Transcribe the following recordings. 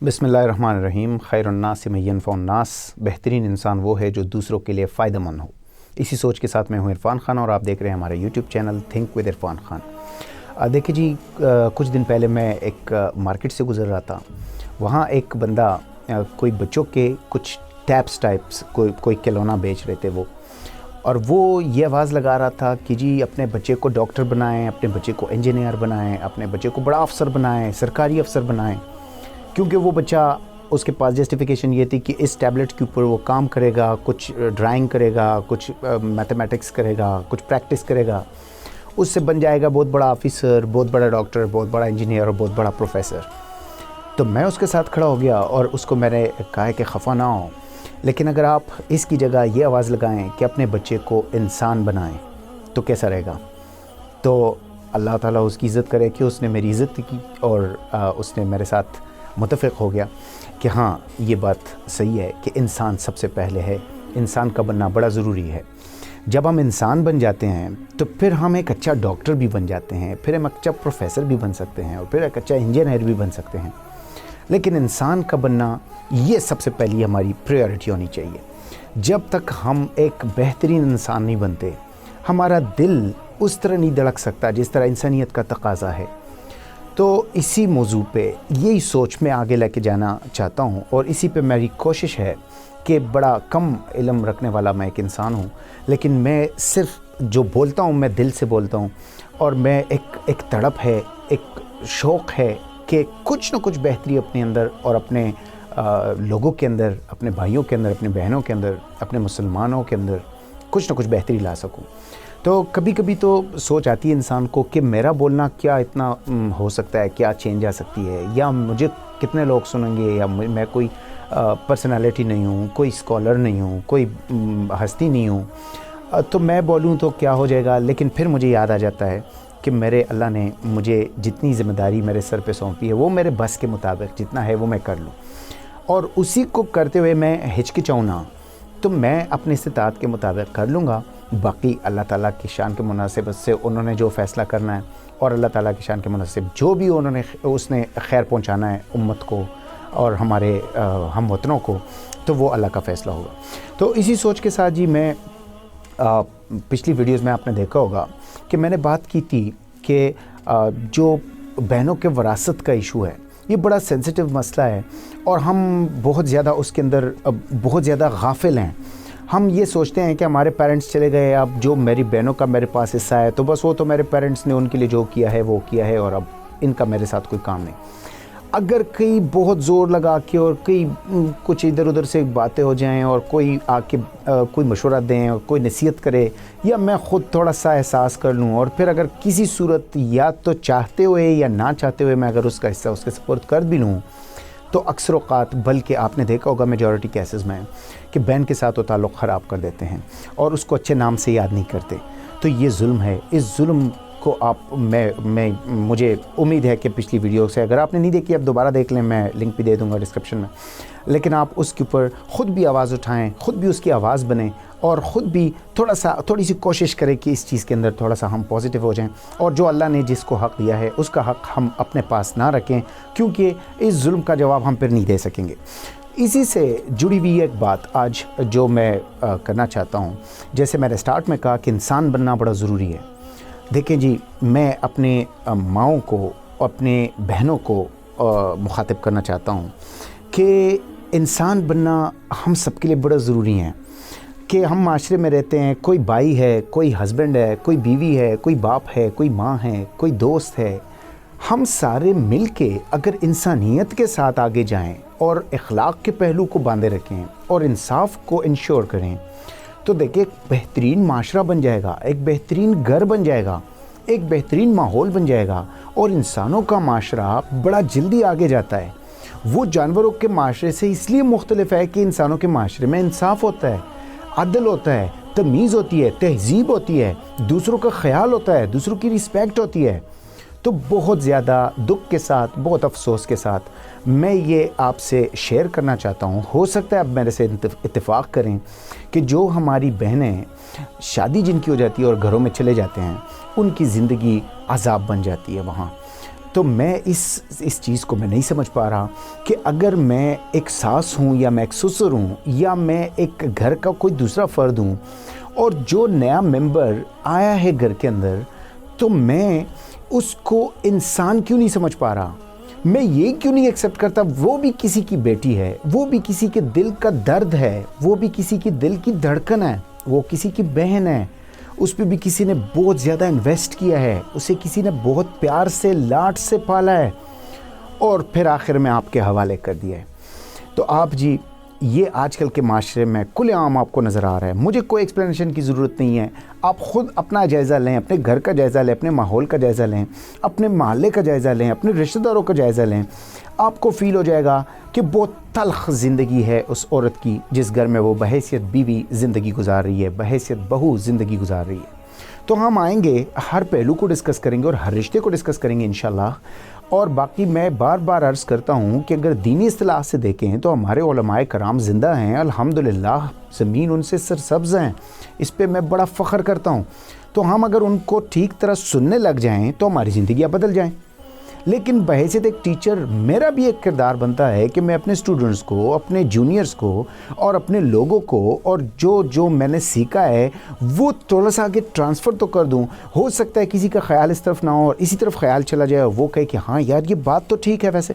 بسم اللہ الرحمن الرحیم۔ خیر الناس من ینفع الناس، بہترین انسان وہ ہے جو دوسروں کے لیے فائدہ مند ہو۔ اسی سوچ کے ساتھ میں ہوں عرفان خان اور آپ دیکھ رہے ہیں ہمارے YouTube channel think with Irfan Khan. دیکھیں جی، کچھ دن پہلے میں ایک مارکیٹ سے گزر رہا تھا۔ وہاں ایک بندہ کوئی بچوں کے کچھ ٹائپس کوئی کھلونا بیچ رہے تھے اور وہ یہ آواز لگا رہا تھا کہ جی اپنے بچے کو ڈاکٹر بنائیں، اپنے بچے کو انجینئر بنائیں، اپنے بچے کو بڑا افسر بنائیں، سرکاری افسر بنائیں، کیونکہ وہ بچہ اس کے پاس جسٹیفیکیشن یہ تھی کہ اس ٹیبلٹ کے اوپر وہ کام کرے گا، کچھ ڈرائنگ کرے گا، کچھ میتھمیٹکس کرے گا، کچھ پریکٹس کرے گا، اس سے بن جائے گا بہت بڑا آفیسر، بہت بڑا ڈاکٹر، بہت بڑا انجینئر اور بہت بڑا پروفیسر۔ تو میں اس کے ساتھ کھڑا ہو گیا اور اس کو میں نے کہا کہ خفا نہ ہو، لیکن اگر آپ اس کی جگہ یہ آواز لگائیں کہ اپنے بچے کو انسان بنائیں تو کیسا رہے گا؟ تو اللہ تعالیٰ اس کی عزت کرے کہ اس نے میری عزت کی اور اس نے میرے ساتھ متفق ہو گیا کہ ہاں یہ بات صحیح ہے کہ انسان سب سے پہلے ہے، انسان کا بننا بڑا ضروری ہے۔ جب ہم انسان بن جاتے ہیں تو پھر ہم ایک اچھا ڈاکٹر بھی بن جاتے ہیں، پھر ہم اچھا پروفیسر بھی بن سکتے ہیں اور پھر ایک اچھا انجینئر بھی بن سکتے ہیں، لیکن انسان کا بننا یہ سب سے پہلی ہماری پریورٹی ہونی چاہیے۔ جب تک ہم ایک بہترین انسان نہیں بنتے، ہمارا دل اس طرح نہیں دھڑک سکتا جس طرح انسانیت کا تقاضا ہے۔ تو اسی موضوع پہ یہی سوچ میں آگے لے کے جانا چاہتا ہوں اور اسی پہ میری کوشش ہے کہ بڑا کم علم رکھنے والا میں ایک انسان ہوں، لیکن میں صرف جو بولتا ہوں میں دل سے بولتا ہوں، اور میں ایک تڑپ ہے، ایک شوق ہے کہ کچھ نہ کچھ بہتری اپنے اندر اور اپنے لوگوں کے اندر، اپنے بھائیوں کے اندر، اپنے بہنوں کے اندر، اپنے مسلمانوں کے اندر کچھ نہ کچھ بہتری لا سکوں۔ تو کبھی کبھی تو سوچ آتی ہے انسان کو کہ میرا بولنا کیا اتنا ہو سکتا ہے، کیا چینج آ سکتی ہے، یا مجھے کتنے لوگ سنیں گے، یا میں کوئی پرسنالٹی نہیں ہوں، کوئی اسکالر نہیں ہوں، کوئی ہستی نہیں ہوں، تو میں بولوں تو کیا ہو جائے گا۔ لیکن پھر مجھے یاد آ جاتا ہے کہ میرے اللہ نے مجھے جتنی ذمہ داری میرے سر پہ سونپی ہے وہ میرے بس کے مطابق جتنا ہے وہ میں کر لوں، اور اسی کو کرتے ہوئے میں ہچکچاؤں نہ، تو میں اپنی استطاعت کے مطابق کر لوں گا۔ باقی اللہ تعالیٰ کی شان کے مناسب سے انہوں نے جو فیصلہ کرنا ہے، اور اللہ تعالیٰ کی شان کے مناسب جو بھی اس نے خیر پہنچانا ہے امت کو اور ہمارے ہم وطنوں کو، تو وہ اللہ کا فیصلہ ہوگا۔ تو اسی سوچ کے ساتھ جی میں پچھلی ویڈیوز میں آپ نے دیکھا ہوگا کہ میں نے بات کی تھی کہ جو بہنوں کے وراثت کا ایشو ہے یہ بڑا سینسٹیو مسئلہ ہے، اور ہم بہت زیادہ اس کے اندر بہت زیادہ غافل ہیں۔ ہم یہ سوچتے ہیں کہ ہمارے پیرنٹس چلے گئے، اب جو میری بہنوں کا میرے پاس حصہ ہے تو بس وہ تو میرے پیرنٹس نے ان کے لیے جو کیا ہے وہ کیا ہے، اور اب ان کا میرے ساتھ کوئی کام نہیں۔ اگر کئی بہت زور لگا کے اور کئی کچھ ادھر ادھر سے باتیں ہو جائیں اور کوئی آ کے کوئی مشورہ دیں اور کوئی نصیحت کرے، یا میں خود تھوڑا سا احساس کر لوں، اور پھر اگر کسی صورت یا تو چاہتے ہوئے یا نہ چاہتے ہوئے میں اگر اس کا حصہ اس کے سپورٹ کر بھی لوں، تو اکثر اوقات، بلکہ آپ نے دیکھا ہوگا میجورٹی کیسز میں، کہ بہن کے ساتھ وہ تعلق خراب کر دیتے ہیں اور اس کو اچھے نام سے یاد نہیں کرتے۔ تو یہ ظلم ہے۔ اس ظلم کو آپ مجھے امید ہے کہ پچھلی ویڈیو سے اگر آپ نے نہیں دیکھی اب دوبارہ دیکھ لیں، میں لنک بھی دے دوں گا ڈسکرپشن میں، لیکن آپ اس کے اوپر خود بھی آواز اٹھائیں، خود بھی اس کی آواز بنیں، اور خود بھی تھوڑی سی کوشش کریں کہ اس چیز کے اندر تھوڑا سا ہم پازیٹیو ہو جائیں، اور جو اللہ نے جس کو حق دیا ہے اس کا حق ہم اپنے پاس نہ رکھیں، کیونکہ اس ظلم کا جواب ہم پھر نہیں دے سکیں گے۔ اسی سے جڑی ہوئی ایک بات آج جو میں کرنا چاہتا ہوں، جیسے میں نے سٹارٹ میں کہا کہ انسان بننا بڑا ضروری ہے۔ دیکھیں جی، میں اپنے ماؤں کو، اپنے بہنوں کو مخاطب کرنا چاہتا ہوں کہ انسان بننا ہم سب کے لیے بڑا ضروری ہے۔ کہ ہم معاشرے میں رہتے ہیں، کوئی بھائی ہے، کوئی ہسبینڈ ہے، کوئی بیوی ہے، کوئی باپ ہے، کوئی ماں ہے، کوئی دوست ہے، ہم سارے مل کے اگر انسانیت کے ساتھ آگے جائیں اور اخلاق کے پہلو کو باندھے رکھیں اور انصاف کو انشور کریں، تو دیکھیں ایک بہترین معاشرہ بن جائے گا، ایک بہترین گھر بن جائے گا، ایک بہترین ماحول بن جائے گا، اور انسانوں کا معاشرہ بڑا جلدی آگے جاتا ہے۔ وہ جانوروں کے معاشرے سے اس لیے مختلف ہے کہ انسانوں کے معاشرے میں انصاف ہوتا ہے، عدل ہوتا ہے، تمیز ہوتی ہے، تہذیب ہوتی ہے، دوسروں کا خیال ہوتا ہے، دوسروں کی رسپیکٹ ہوتی ہے۔ تو بہت زیادہ دکھ کے ساتھ، بہت افسوس کے ساتھ میں یہ آپ سے شیئر کرنا چاہتا ہوں، ہو سکتا ہے اب میرے سے اتفاق کریں، کہ جو ہماری بہنیں شادی جن کی ہو جاتی ہے اور گھروں میں چلے جاتے ہیں، ان کی زندگی عذاب بن جاتی ہے وہاں۔ تو میں اس چیز کو میں نہیں سمجھ پا رہا کہ اگر میں ایک ساس ہوں یا میں ایک سسر ہوں یا میں ایک گھر کا کوئی دوسرا فرد ہوں اور جو نیا ممبر آیا ہے گھر کے اندر، تو میں اس کو انسان کیوں نہیں سمجھ پا رہا؟ میں یہ کیوں نہیں ایکسیپٹ کرتا وہ بھی کسی کی بیٹی ہے، وہ بھی کسی کے دل کا درد ہے، وہ بھی کسی کی دل کی دھڑکن ہے، وہ کسی کی بہن ہے، اس پہ بھی کسی نے بہت زیادہ انویسٹ کیا ہے، اسے کسی نے بہت پیار سے لاڈ سے پالا ہے اور پھر آخر میں آپ کے حوالے کر دیا ہے۔ تو آپ جی یہ آج کل کے معاشرے میں کھلے عام آپ کو نظر آ رہا ہے، مجھے کوئی ایکسپلینیشن کی ضرورت نہیں ہے، آپ خود اپنا جائزہ لیں، اپنے گھر کا جائزہ لیں، اپنے ماحول کا جائزہ لیں، اپنے محلے کا جائزہ لیں، اپنے رشتہ داروں کا جائزہ لیں، آپ کو فیل ہو جائے گا کہ بہت تلخ زندگی ہے اس عورت کی جس گھر میں وہ بحیثیت بیوی زندگی گزار رہی ہے، بحیثیت بہو زندگی گزار رہی ہے۔ تو ہم آئیں گے، ہر پہلو کو ڈسکس کریں گے اور ہر رشتے کو ڈسکس کریں گے انشاءاللہ۔ اور باقی میں بار بار عرض کرتا ہوں کہ اگر دینی اصطلاح سے دیکھیں تو ہمارے علماء کرام زندہ ہیں، الحمدللہ، زمین ان سے سرسبز ہیں، اس پہ میں بڑا فخر کرتا ہوں۔ تو ہم اگر ان کو ٹھیک طرح سننے لگ جائیں تو ہماری زندگیاں بدل جائیں۔ لیکن بحیثیت ایک ٹیچر میرا بھی ایک کردار بنتا ہے کہ میں اپنے اسٹوڈنٹس کو، اپنے جونیئرز کو اور اپنے لوگوں کو اور جو میں نے سیکھا ہے وہ تھوڑا سا آگے ٹرانسفر تو کر دوں۔ ہو سکتا ہے کسی کا خیال اس طرف نہ ہو اور اسی طرف خیال چلا جائے اور وہ کہے کہ ہاں یار یہ بات تو ٹھیک ہے ویسے۔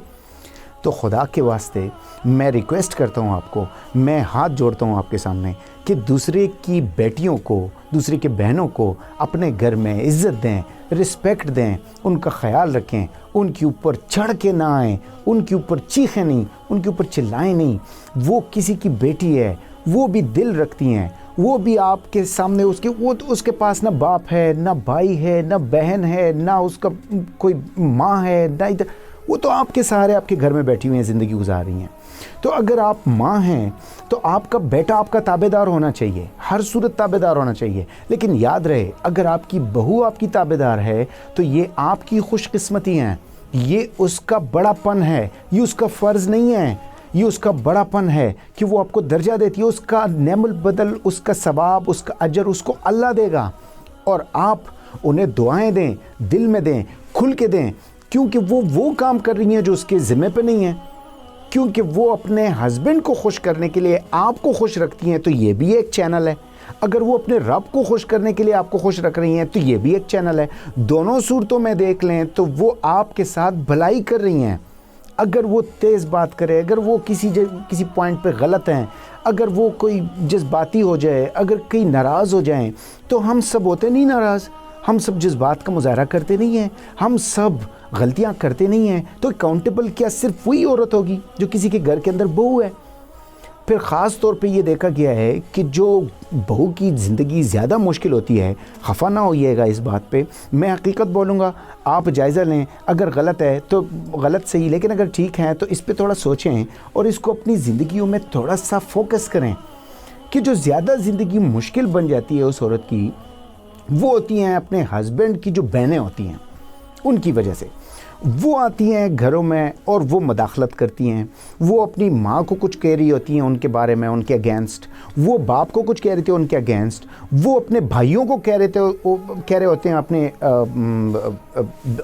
تو خدا کے واسطے میں ریکویسٹ کرتا ہوں آپ کو، میں ہاتھ جوڑتا ہوں آپ کے سامنے کہ دوسرے کی بیٹیوں کو، دوسرے کے بہنوں کو اپنے گھر میں عزت دیں، رسپیکٹ دیں، ان کا خیال رکھیں، ان کے اوپر چڑھ کے نہ آئیں، ان کے اوپر چیخیں نہیں، ان کے اوپر چلائیں نہیں۔ وہ کسی کی بیٹی ہے، وہ بھی دل رکھتی ہیں، وہ بھی آپ کے سامنے اس کے پاس نہ باپ ہے، نہ بھائی ہے، نہ بہن ہے، نہ اس کا کوئی ماں ہے، نہ وہ تو آپ کے سہارے آپ کے گھر میں بیٹھی ہوئی ہیں، زندگی گزار رہی ہیں۔ تو اگر آپ ماں ہیں تو آپ کا بیٹا آپ کا تابع دار ہونا چاہیے، ہر صورت تابع دار ہونا چاہیے۔ لیکن یاد رہے اگر آپ کی بہو آپ کی تابع دار ہے تو یہ آپ کی خوش قسمتی ہیں، یہ اس کا بڑا پن ہے، یہ اس کا فرض نہیں ہے، یہ اس کا بڑا پن ہے کہ وہ آپ کو درجہ دیتی ہے، اس کا نعم البدل، اس کا ثواب، اس کا اجر اس کو اللہ دے گا۔ اور آپ انہیں دعائیں دیں، دل میں دیں، کھل کے دیں، کیونکہ وہ کام کر رہی ہیں جو اس کے ذمہ پہ نہیں ہے، کیونکہ وہ اپنے ہسبینڈ کو خوش کرنے کے لیے آپ کو خوش رکھتی ہیں تو یہ بھی ایک چینل ہے۔ اگر وہ اپنے رب کو خوش کرنے کے لیے آپ کو خوش رکھ رہی ہیں تو یہ بھی ایک چینل ہے۔ دونوں صورتوں میں دیکھ لیں تو وہ آپ کے ساتھ بھلائی کر رہی ہیں۔ اگر وہ تیز بات کرے، اگر وہ کسی پوائنٹ پہ غلط ہیں، اگر وہ کوئی جذباتی ہو جائے، اگر کئی ناراض ہو جائیں، تو ہم سب ہوتے نہیں ناراض، ہم سب جذبات کا مظاہرہ کرتے نہیں ہیں، ہم سب غلطیاں کرتے نہیں ہیں۔ تو اکاؤنٹیبل کیا صرف وہی عورت ہوگی جو کسی کے گھر کے اندر بہو ہے؟ پھر خاص طور پہ یہ دیکھا گیا ہے کہ جو بہو کی زندگی زیادہ مشکل ہوتی ہے، خفا نہ ہوئیے گا اس بات پہ، میں حقیقت بولوں گا، آپ جائزہ لیں، اگر غلط ہے تو غلط صحیح، لیکن اگر ٹھیک ہے تو اس پہ تھوڑا سوچیں اور اس کو اپنی زندگیوں میں تھوڑا سا فوکس کریں کہ جو زیادہ زندگی مشکل بن جاتی ہے اس عورت کی، وہ ہوتی ہیں اپنے ہسبینڈ کی جو بہنیں ہوتی ہیں، ان کی وجہ سے۔ وہ آتی ہیں گھروں میں اور وہ مداخلت کرتی ہیں، وہ اپنی ماں کو کچھ کہہ رہی ہوتی ہیں ان کے بارے میں، ان کے اگینسٹ، وہ باپ کو کچھ کہہ رہے تھے ان کے اگینسٹ، وہ اپنے بھائیوں کو کہہ رہے ہوتے ہیں اپنے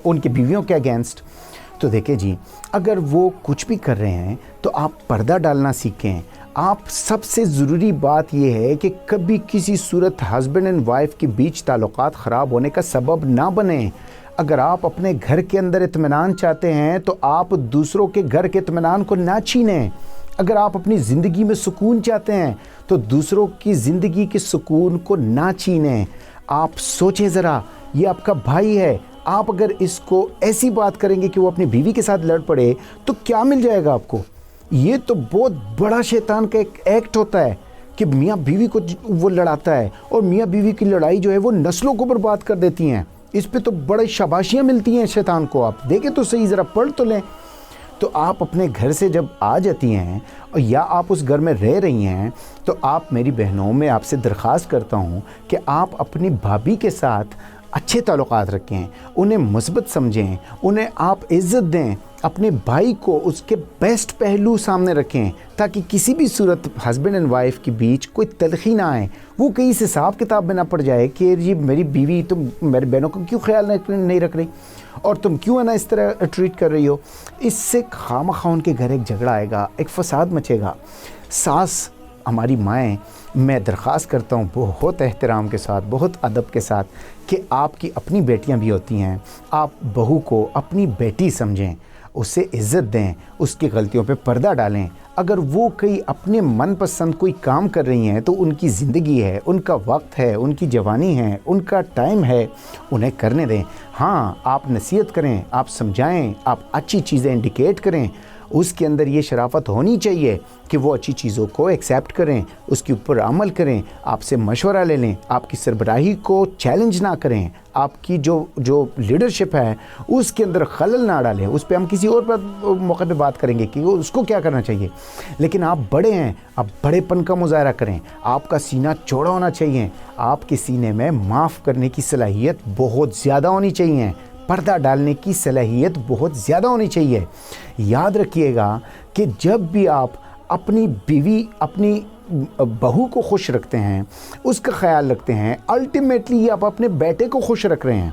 ان کی بیویوں کے اگینسٹ۔ تو دیکھیں جی، اگر وہ کچھ بھی کر رہے ہیں تو آپ پردہ ڈالنا سیکھیں۔ آپ سب سے ضروری بات یہ ہے کہ کبھی کسی صورت ہسبینڈ اینڈ وائف کے بیچ تعلقات خراب ہونے کا سبب نہ بنیں۔ اگر آپ اپنے گھر کے اندر اطمینان چاہتے ہیں تو آپ دوسروں کے گھر کے اطمینان کو نہ چھینیں۔ اگر آپ اپنی زندگی میں سکون چاہتے ہیں تو دوسروں کی زندگی کے سکون کو نہ چھینیں۔ آپ سوچیں ذرا، یہ آپ کا بھائی ہے، آپ اگر اس کو ایسی بات کریں گے کہ وہ اپنی بیوی کے ساتھ لڑ پڑے تو کیا مل جائے گا آپ کو؟ یہ تو بہت بڑا شیطان کا ایک ایکٹ ہوتا ہے کہ میاں بیوی کو وہ لڑاتا ہے، اور میاں بیوی کی لڑائی جو ہے وہ نسلوں کو برباد کر دیتی ہیں۔ اس پہ تو بڑے شاباشیاں ملتی ہیں شیطان کو، آپ دیکھیں تو صحیح، ذرا پڑھ تو لیں۔ تو آپ اپنے گھر سے جب آ جاتی ہیں اور یا آپ اس گھر میں رہ رہی ہیں تو آپ، میری بہنوں، میں آپ سے درخواست کرتا ہوں کہ آپ اپنی بھابھی کے ساتھ اچھے تعلقات رکھیں، انہیں مثبت سمجھیں، انہیں آپ عزت دیں، اپنے بھائی کو اس کے بیسٹ پہلو سامنے رکھیں تاکہ کسی بھی صورت ہسبینڈ اینڈ وائف کے بیچ کوئی تلخی نہ آئے، وہ کہیں سے حساب کتاب میں نہ پڑ جائے کہ یہ میری بیوی تم میرے بہنوں کو کیوں خیال نہیں رکھ رہی اور تم کیوں ہے نا اس طرح ٹریٹ کر رہی ہو۔ اس سے خواہ ان کے گھر ایک جھگڑا آئے گا، ایک فساد مچے گا۔ ساس ہماری مائیں، میں درخواست کرتا ہوں بہت احترام کے ساتھ، بہت ادب کے ساتھ کہ آپ کی اپنی بیٹیاں بھی ہوتی ہیں، آپ بہو کو اپنی بیٹی سمجھیں، اسے عزت دیں، اس کی غلطیوں پہ پردہ ڈالیں۔ اگر وہ کئی اپنے من پسند کوئی کام کر رہی ہیں تو ان کی زندگی ہے، ان کا وقت ہے، ان کی جوانی ہے، ان کا ٹائم ہے، انہیں کرنے دیں۔ ہاں، آپ نصیحت کریں، آپ سمجھائیں، آپ اچھی چیزیں انڈیکیٹ کریں، اس کے اندر یہ شرافت ہونی چاہیے کہ وہ اچھی چیزوں کو ایکسیپٹ کریں، اس کے اوپر عمل کریں، آپ سے مشورہ لے لیں، آپ کی سربراہی کو چیلنج نہ کریں، آپ کی جو لیڈرشپ ہے اس کے اندر خلل نہ ڈالیں۔ اس پہ ہم کسی اور موقع پہ بات کریں گے کہ اس کو کیا کرنا چاہیے، لیکن آپ بڑے ہیں، آپ بڑے پن کا مظاہرہ کریں، آپ کا سینہ چوڑا ہونا چاہیے، آپ کے سینے میں معاف کرنے کی صلاحیت بہت زیادہ ہونی چاہیے، پردہ ڈالنے کی صلاحیت بہت زیادہ ہونی چاہیے۔ یاد رکھیے گا کہ جب بھی آپ اپنی بیوی، اپنی بہو کو خوش رکھتے ہیں، اس کا خیال رکھتے ہیں، الٹیمیٹلی آپ اپنے بیٹے کو خوش رکھ رہے ہیں،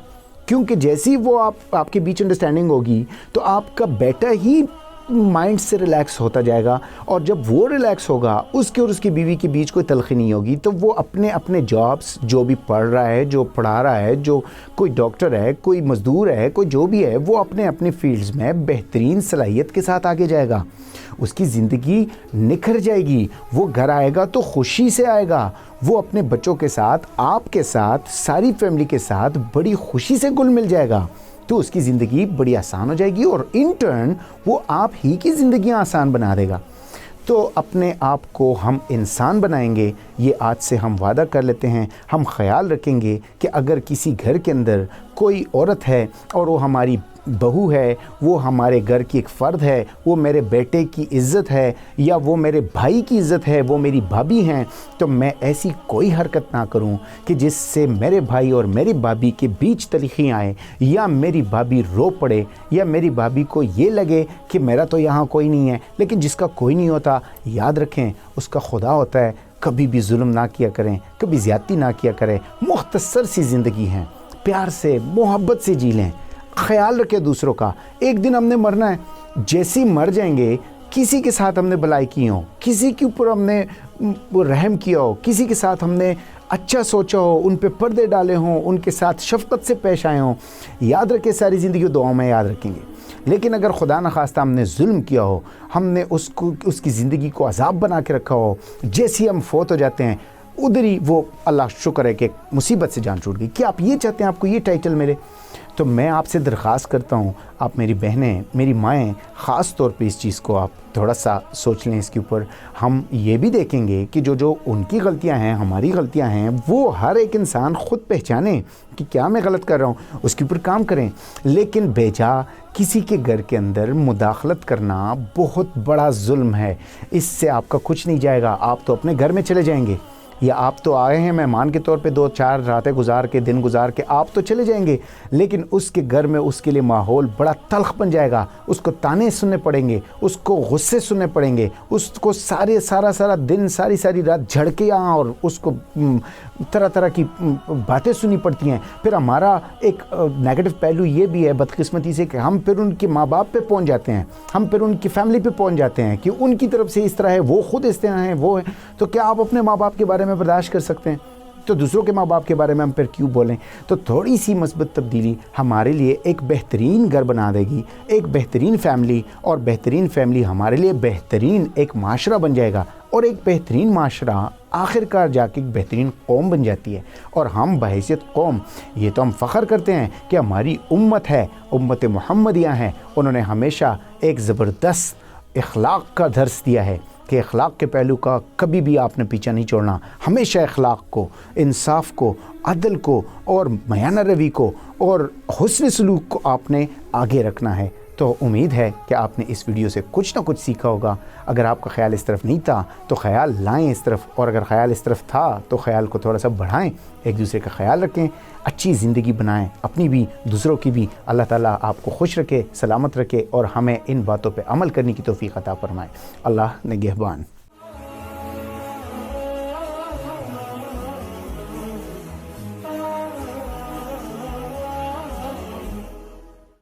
کیونکہ جیسی وہ آپ کے بیچ انڈرسٹینڈنگ ہوگی تو آپ کا بیٹا ہی مائنڈ سے ریلیکس ہوتا جائے گا، اور جب وہ ریلیکس ہوگا، اس کے اور اس کی بیوی کے بیچ کوئی تلخی نہیں ہوگی، تو وہ اپنے جابس، جو بھی پڑھ رہا ہے، جو پڑھا رہا ہے، جو کوئی ڈاکٹر ہے، کوئی مزدور ہے، کوئی جو بھی ہے، وہ اپنے فیلڈز میں بہترین صلاحیت کے ساتھ آگے جائے گا، اس کی زندگی نکھر جائے گی، وہ گھر آئے گا تو خوشی سے آئے گا، وہ اپنے بچوں کے ساتھ، آپ کے ساتھ، ساری فیملی کے ساتھ بڑی خوشی سے گل مل جائے گا، تو اس کی زندگی بڑی آسان ہو جائے گی، اور ان ٹرن وہ آپ ہی کی زندگیاں آسان بنا دے گا۔ تو اپنے آپ کو ہم انسان بنائیں گے، یہ آج سے ہم وعدہ کر لیتے ہیں۔ ہم خیال رکھیں گے کہ اگر کسی گھر کے اندر کوئی عورت ہے اور وہ ہماری بہو ہے، وہ ہمارے گھر کی ایک فرد ہے، وہ میرے بیٹے کی عزت ہے، یا وہ میرے بھائی کی عزت ہے، وہ میری بھابھی ہیں، تو میں ایسی کوئی حرکت نہ کروں کہ جس سے میرے بھائی اور میری بھابھی کے بیچ تلخی آئے، یا میری بھابھی رو پڑے، یا میری بھابھی کو یہ لگے کہ میرا تو یہاں کوئی نہیں ہے، لیکن جس کا کوئی نہیں ہوتا، یاد رکھیں اس کا خدا ہوتا ہے۔ کبھی بھی ظلم نہ کیا کریں، کبھی زیادتی نہ کیا کریں، مختصر سی زندگی ہے، پیار سے، محبت سے جی لیں، خیال رکھے دوسروں کا۔ ایک دن ہم نے مرنا ہے، جیسے مر جائیں گے، کسی کے ساتھ ہم نے بلائی کی ہو، کسی کے اوپر ہم نے رحم کیا ہو، کسی کے ساتھ ہم نے اچھا سوچا ہو، ان پہ پردے ڈالے ہوں، ان کے ساتھ شفقت سے پیش آئے ہوں، یاد رکھے ساری زندگی دعاؤں میں یاد رکھیں گے۔ لیکن اگر خدا نخواستہ ہم نے ظلم کیا ہو، ہم نے اس کی زندگی کو عذاب بنا کے رکھا ہو، جیسے ہم فوت ہو جاتے ہیں ادھر ہی وہ اللہ شکر ہے کہ مصیبت سے جان چھوٹ گئی۔ کیا آپ یہ چاہتے ہیں آپ کو یہ ٹائٹل ملے؟ تو میں آپ سے درخواست کرتا ہوں، آپ میری بہنیں، میری مائیں، خاص طور پہ اس چیز کو آپ تھوڑا سا سوچ لیں اس کے اوپر۔ ہم یہ بھی دیکھیں گے کہ جو ان کی غلطیاں ہیں، ہماری غلطیاں ہیں، وہ ہر ایک انسان خود پہچانے کہ کیا میں غلط کر رہا ہوں، اس کے اوپر کام کریں۔ لیکن بیجا کسی کے گھر کے اندر مداخلت کرنا بہت بڑا ظلم ہے، اس سے آپ کا کچھ نہیں جائے گا، آپ تو اپنے گھر میں چلے جائیں گے، یا آپ تو آئے ہیں مہمان کے طور پہ 2-4 راتیں گزار کے، دن گزار کے آپ تو چلے جائیں گے، لیکن اس کے گھر میں اس کے لیے ماحول بڑا تلخ بن جائے گا، اس کو تانے سننے پڑیں گے، اس کو غصے سننے پڑیں گے، اس کو سارا دن ساری رات جھڑکے یہاں، اور اس کو طرح کی باتیں سننی پڑتی ہیں۔ پھر ہمارا ایک نیگیٹو پہلو یہ بھی ہے بدقسمتی سے کہ ہم پھر ان کے ماں باپ پہ پہنچ جاتے ہیں، ہم پھر ان کی فیملی پہ پہنچ جاتے ہیں کہ ان کی طرف سے اس طرح ہے، وہ خود اس طرح ہیں، وہ ہے۔ تو کیا آپ اپنے ماں باپ کے بارے میں برداشت کر سکتے ہیں؟ تو دوسروں کے ماں باپ کے بارے میں ہم پھر کیوں بولیں؟ تو تھوڑی سی مثبت تبدیلی ہمارے لیے ایک بہترین گھر بنا دے گی، ایک بہترین فیملی، اور بہترین فیملی ہمارے لیے بہترین ایک معاشرہ بن جائے گا، اور ایک بہترین معاشرہ آخر کار جا کے ایک بہترین قوم بن جاتی ہے۔ اور ہم بحیثیت قوم، یہ تو ہم فخر کرتے ہیں کہ ہماری امت ہے، امت محمدیہ ہیں، انہوں نے ہمیشہ ایک زبردست اخلاق کا درس دیا ہے کہ اخلاق کے پہلو کا کبھی بھی آپ نے پیچھا نہیں چھوڑنا، ہمیشہ اخلاق کو، انصاف کو، عدل کو، اور میانہ روی کو، اور حسن سلوک کو آپ نے آگے رکھنا ہے۔ تو امید ہے کہ آپ نے اس ویڈیو سے کچھ نہ کچھ سیکھا ہوگا. اگر آپ کا خیال اس طرف نہیں تھا تو خیال لائیں اس طرف, اور اگر خیال اس طرف تھا تو خیال کو تھوڑا سا بڑھائیں, ایک دوسرے کا خیال رکھیں, اچھی زندگی بنائیں, اپنی بھی دوسروں کی بھی. اللہ تعالیٰ آپ کو خوش رکھے, سلامت رکھے, اور ہمیں ان باتوں پہ عمل کرنے کی توفیق عطا فرمائے. اللہ نگہبان.